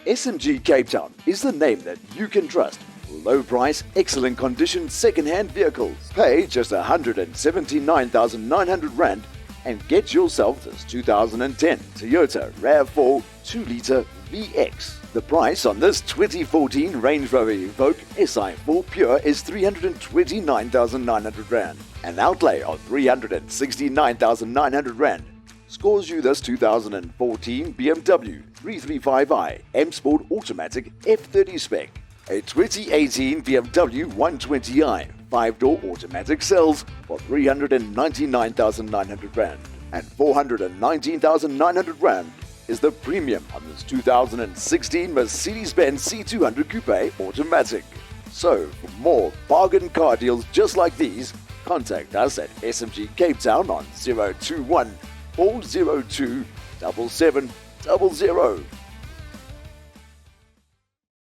SMG Cape Town is the name that you can trust. Low price, excellent condition second-hand vehicles. Pay just 179,900 Rand and get yourself this 2010 Toyota RAV4 2-litre VX. The price on this 2014 Range Rover Evoque SI4 Pure is 329,900 Rand. An outlay of 369,900 Rand scores you this 2014 BMW 335i M Sport Automatic F30 spec. A 2018 BMW 120i 5-door automatic sells for 399,900 Rand. And 419,900 Rand is the premium on this 2016 Mercedes-Benz C200 Coupe Automatic. So, for more bargain car deals just like these, contact us at SMG Cape Town on 021 402 7700.